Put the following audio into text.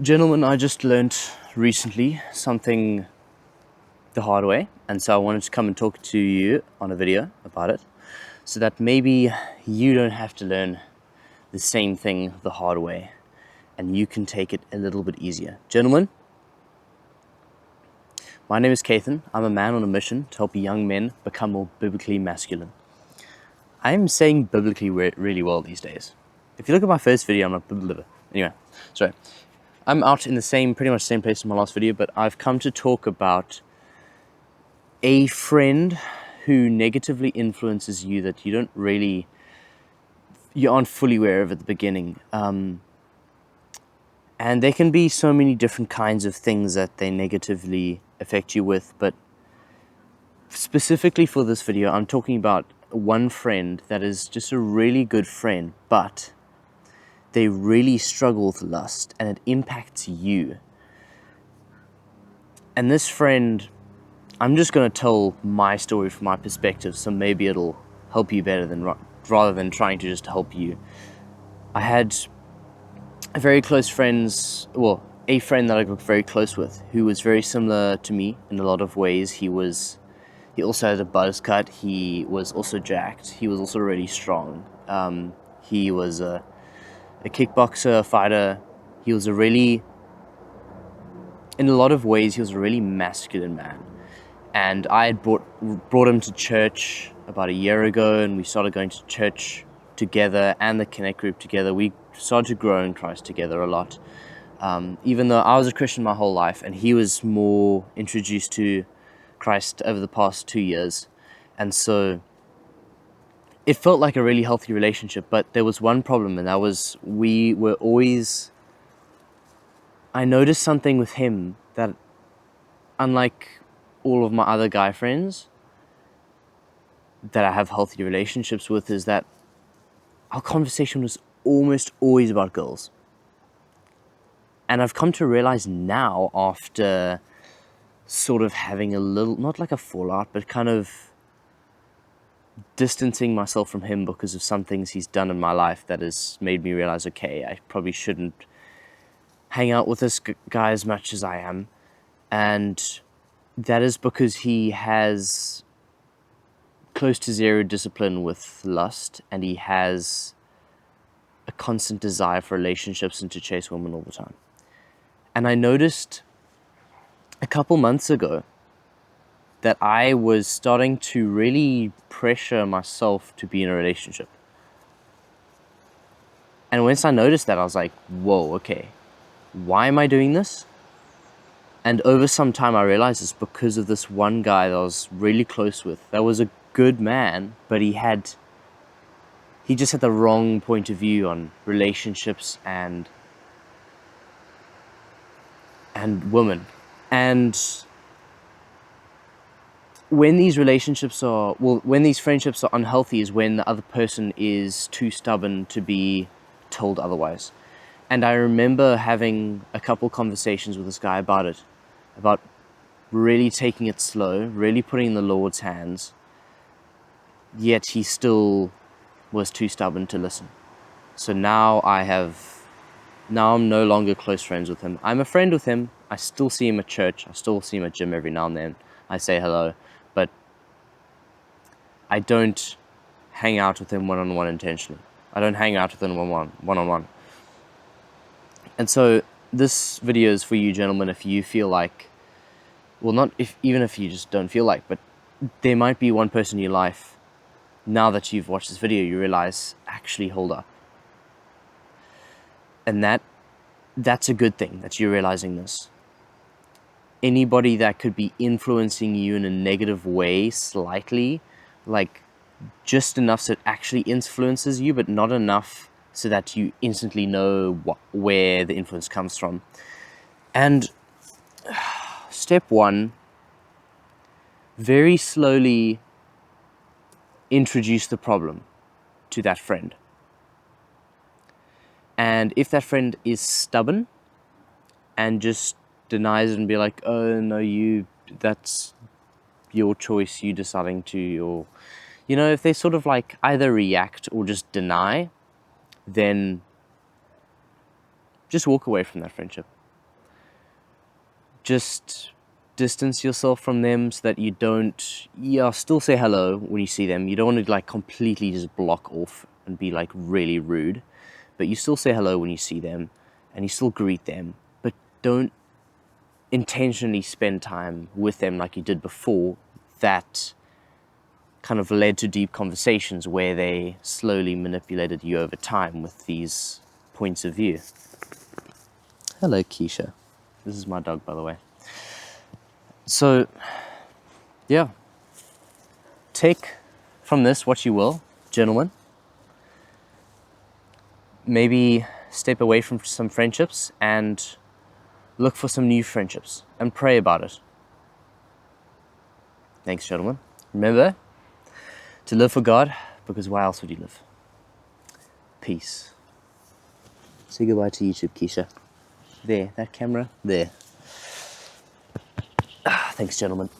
Gentlemen, I just learnt recently something the hard way, and so I wanted to come and talk to you on a video about it, so that maybe you don't have to learn the same thing the hard way, and you can take it a little bit easier. Gentlemen, my name is Kathan. I'm a man on a mission to help young men become more biblically masculine. I'm saying biblically really well these days. If you look at my first video, I'm not anyway, sorry. I'm out in pretty much the same place as my last video, but I've come to talk about a friend who negatively influences you that you aren't fully aware of at the beginning. And there can be so many different kinds of things that they negatively affect you with, but specifically for this video, I'm talking about one friend that is just a really good friend, but they really struggle with lust and it impacts you. And this friend, I'm just going to tell my story from my perspective, so maybe it'll help you better rather than trying to just help you. I had a friend that I got very close with, who was very similar to me in a lot of ways. He also had a buzz cut. He was also jacked. He was also really strong. He was a kickboxer, a fighter. In a lot of ways, he was a really masculine man. And I had brought him to church about a year ago, and we started going to church together and the Connect group together. We started to grow in Christ together a lot. Even though I was a Christian my whole life, and he was more introduced to Christ over the past 2 years. And so it felt like a really healthy relationship, but there was one problem, and that was I noticed something with him that, unlike all of my other guy friends that I have healthy relationships with, is that our conversation was almost always about girls. And I've come to realize now, after sort of having a little, not like a fallout, but kind of distancing myself from him because of some things he's done in my life, that has made me realize, okay, I probably shouldn't hang out with this guy as much as I am. And that is because he has close to zero discipline with lust, and he has a constant desire for relationships and to chase women all the time. And I noticed a couple months ago that I was starting to really pressure myself to be in a relationship. And once I noticed that, I was like, whoa, okay, why am I doing this? And over some time, I realized it's because of this one guy that I was really close with. That was a good man, but he just had the wrong point of view on relationships and women. And when these friendships are unhealthy is when the other person is too stubborn to be told otherwise. And I remember having a couple conversations with this guy about it, about really taking it slow, really putting in the Lord's hands, yet he still was too stubborn to listen. So now I'm no longer close friends with him. I'm a friend with him. I still see him at church. I still see him at gym every now and then. I say hello, but I don't hang out with him one-on-one intentionally. I don't hang out with him one-on-one. And so this video is for you, gentlemen, if you feel like, even if you just don't feel like, but there might be one person in your life, now that you've watched this video, you realize, actually, hold up. And that's a good thing, that you're realizing this. Anybody that could be influencing you in a negative way slightly, like just enough so it actually influences you, but not enough so that you instantly know where the influence comes from. And step one, very slowly introduce the problem to that friend. And if that friend is stubborn and just denies it and be like, oh no, that's your choice, you deciding to, or, if they sort of like either react or just deny, then just walk away from that friendship. just distance yourself from them so that you don't, still say hello when you see them. You don't want to like completely just block off and be like really rude, but you still say hello when you see them and you still greet them, but don't intentionally spend time with them like you did before. That kind of led to deep conversations where they slowly manipulated you over time with these points of view. Hello, Keisha. This is my dog, by the way. So, yeah. Take from this what you will, gentlemen. Maybe step away from some friendships and look for some new friendships and pray about it. Thanks, gentlemen. Remember to live for God, because why else would you live? Peace. Say goodbye to YouTube, Keisha. There, that camera, there. Thanks, gentlemen.